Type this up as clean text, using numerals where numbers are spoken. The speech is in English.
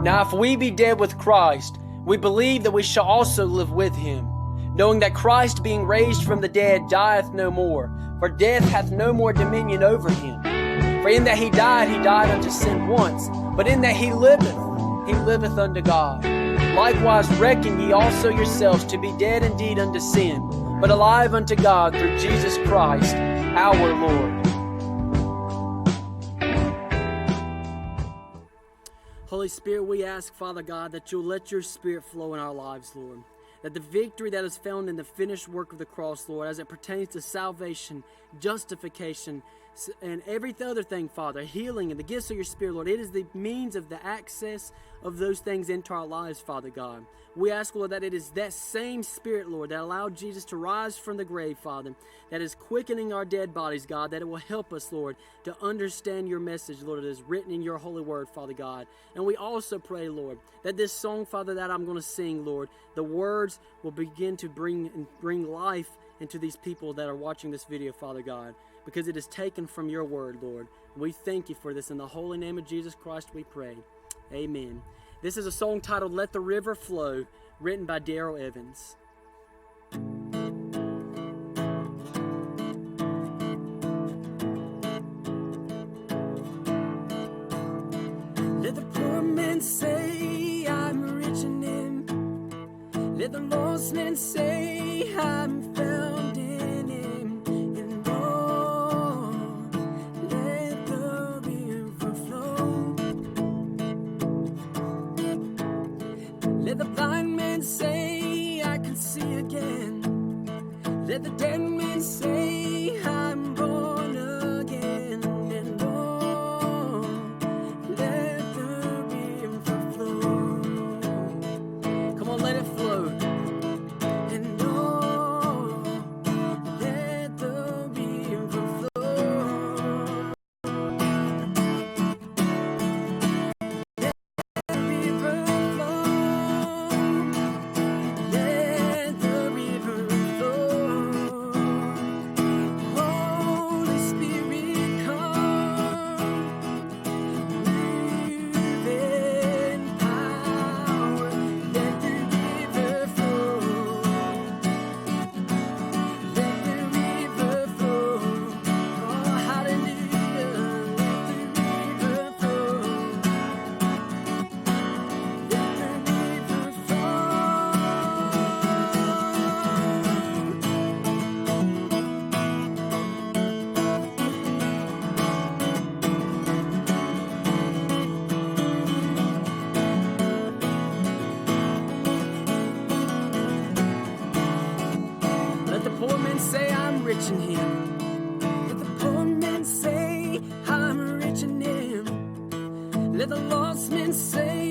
Now if we be dead with Christ, we believe that we shall also live with him, knowing that Christ being raised from the dead dieth no more, for death hath no more dominion over him. For in that he died unto sin once, but in that he liveth unto God. Likewise reckon ye also yourselves to be dead indeed unto sin, but alive unto God through Jesus Christ our Lord. Holy Spirit, we ask, Father God, that you'll let your Spirit flow in our lives, Lord. That the victory that is found in the finished work of the cross, Lord, as it pertains to salvation, justification, and every other thing, Father, healing and the gifts of your Spirit, Lord, it is the means of the access of those things into our lives, Father God. We ask, Lord, that it is that same Spirit, Lord, that allowed Jesus to rise from the grave, Father, that is quickening our dead bodies, God, that it will help us, Lord, to understand your message, Lord, that is written in your holy word, Father God. And we also pray, Lord, that this song, Father, that I'm going to sing, Lord, the words will begin to bring life into these people that are watching this video, Father God, because it is taken from your word, Lord. We thank you for this. In the holy name of Jesus Christ we pray. Amen. This is a song titled Let the River Flow, written by Darrell Evans. Let the poor man say I'm rich in him. Let the lost man say I'm found in him. And oh, let the river flow. Let the blind man say I can see again. Let the dead man say I'm born again. And oh, let the river flow. Come on, let it flow. And oh, let the river flow. Let the river flow. Let the river flow. Holy Spirit, come. Move in power. Let the river flow. Let the river flow. Oh, hallelujah. Let the river flow. Let the river flow. Let the poor man say I'm rich in him. Let the poor man say I'm rich in him. Let the lost man say